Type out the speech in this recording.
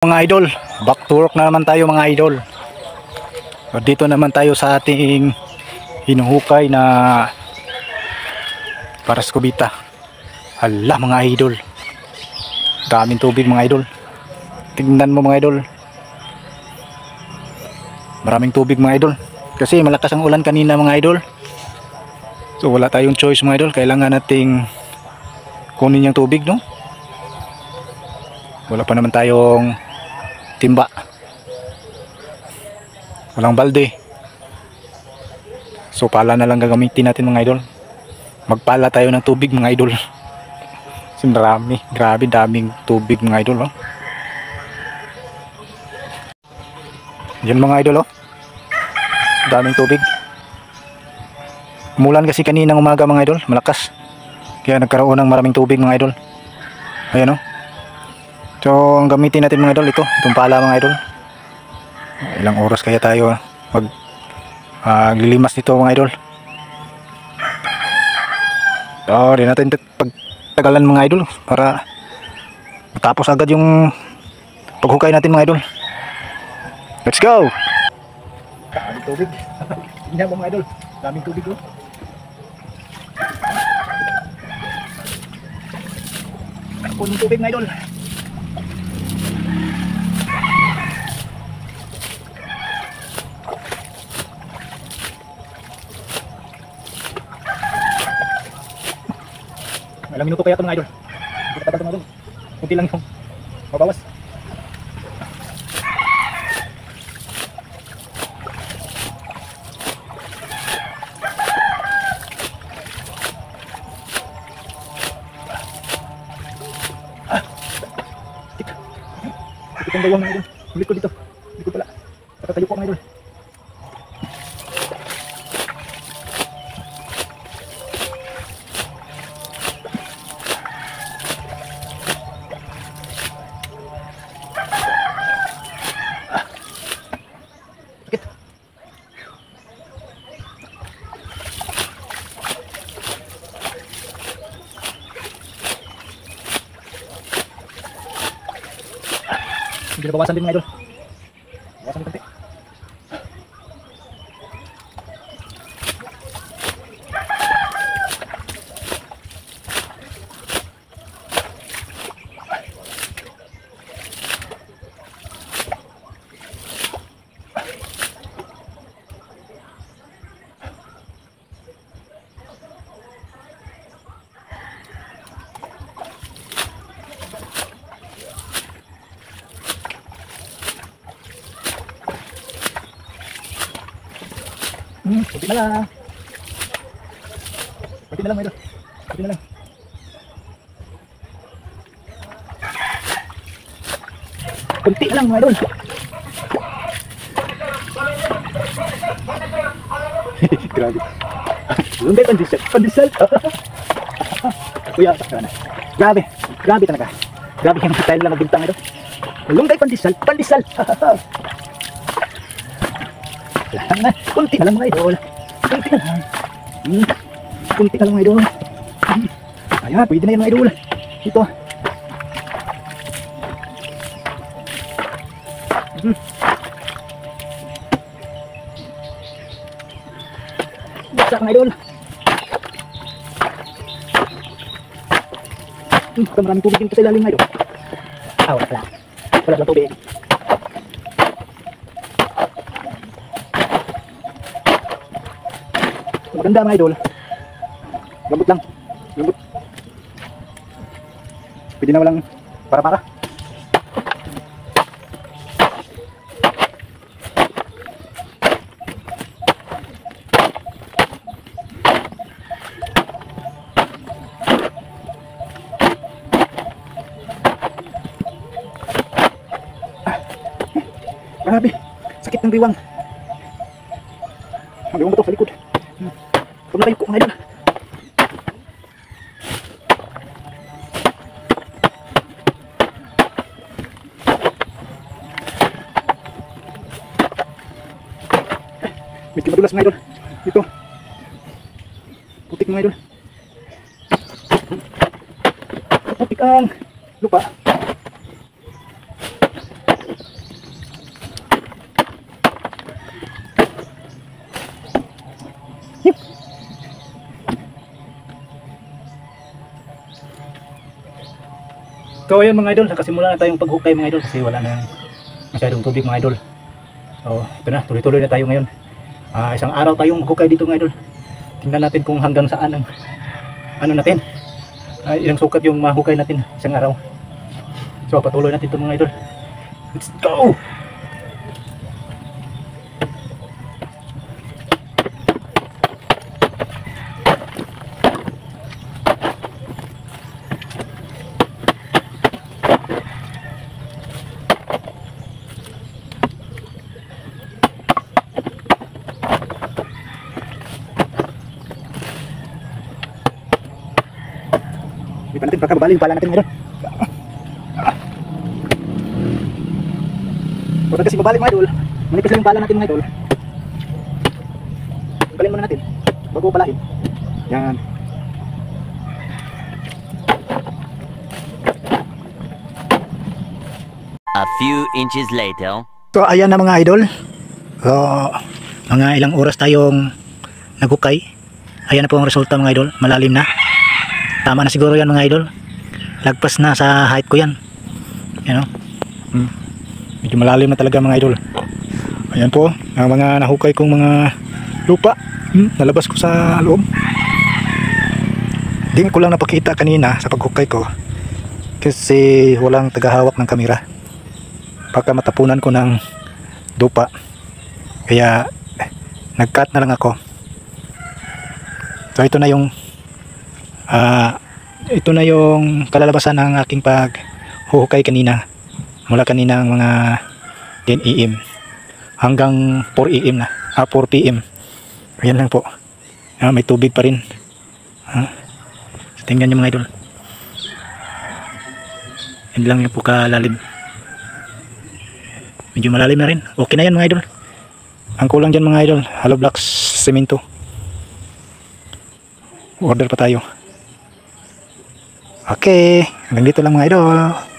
Mga idol, back to work na naman tayo mga idol. Dito naman tayo sa ating hinuhukay na paraskubita. Hala mga idol, daming tubig mga idol. Tingnan mo mga idol, maraming tubig mga idol. Kasi malakas ang ulan kanina mga idol. So wala tayong choice mga idol, kailangan nating kunin yung tubig, no? Wala pa naman tayong timba, walang balde, so pala na lang gagamitin natin mga idol. Magpala tayo ng tubig mga idol. So grabe daming tubig mga idol, oh. Yan mga idol, oh, daming tubig. Umulan kasi kaninang umaga mga idol, malakas, kaya nagkaroon ng maraming tubig mga idol. Ayan, oh. So ang gamitin natin mga idol, itong pala mga idol. Ilang oras kaya tayo maglilimas nito mga idol. So di natin pagtagalan mga idol para matapos agad yung paghukay natin mga idol. Let's go! Daming tubig. Tingnan mo mga idol, daming tubig, oh. Punong tubig mga idol. Ilang minuto kaya ito mga idol? Hindi ka tagal ito mga idol. Kunti lang yung mabawas. Tikit ang gawang mga idol. Ulit ko dito. Dito pala. Nakatayo po mga idol. Hindi na bawasan din mga idol. Bawasan din konti. Kunti na lang. Kunti na lang mga idol. Kunti na lang. Kunti na lang mga idol. Grabe. Lunday pandesal. Pandesal. Kuya, sana. Grabe. Grabe talaga. Grabe yung style lang ng bintang ito. Lunday pandesal. Pandesal. Kunti na lang mga idol. Kunti na lang. Kunti na lang mga idol. Ayan, pwede na yan mga idol. Ito. Baksak mga idol. Maraming tubig dito sa ilalim mga idol. Wala. Wala lang tubig. Maganda mga idol. Lambot lang. Lambot. Pwede na walang para-para. Grabe. Sakit ng biwang. Ang biwang ba ito sa likod? Huwag na tayo ko mga idol. Medyo madulas mga idol. Ito. Putik mga idol. Putik ang lupa. So ayun mga idol, nakasimula na tayong paghukay mga idol kasi wala na masyadong tubig mga idol. So ito na, tuloy-tuloy na tayo ngayon. Isang araw tayong maghukay dito mga idol. Tingnan natin kung hanggang saan ang ano natin. Ilang sukat yung mahukay natin isang araw. So patuloy natin ito mga idol. Let's go! Hindi pa natin, baka babali yung pala natin ngayon. Huwag kasi babali mga idol. Manipis lang yung pala natin mga idol. Balin muna natin bago palahin. Yan. A few inches later. So ayan na mga idol. So mga ilang oras tayong naghukay. Ayan na po ang resulta mga idol. Malalim na. Tama na siguro yan mga idol. Lagpas na sa height ko yan. Yan o. Medyo malalim na talaga mga idol. Ayan po ang mga nahukay kong mga lupa. Nalabas ko sa loob. Hindi ko lang napakita kanina sa paghukay ko kasi walang tagahawak ng kamera. Baka matapunan ko ng lupa. Kaya nag-cut na lang ako. So ito na yung kalalabasan ng aking paghuhukay kanina. Mula kanina ang mga 10 AM hanggang 4 AM na, 4 PM. Ayan lang po. May tubig pa rin. So, tingnan nyo mga idol. Yan lang yung po kalalim. Medyo malalim na rin. Okay na yan mga idol. Ang kulang dyan mga idol, hollow blocks, semento. Order pa tayo. Okay, hanggang dito lang mga idol.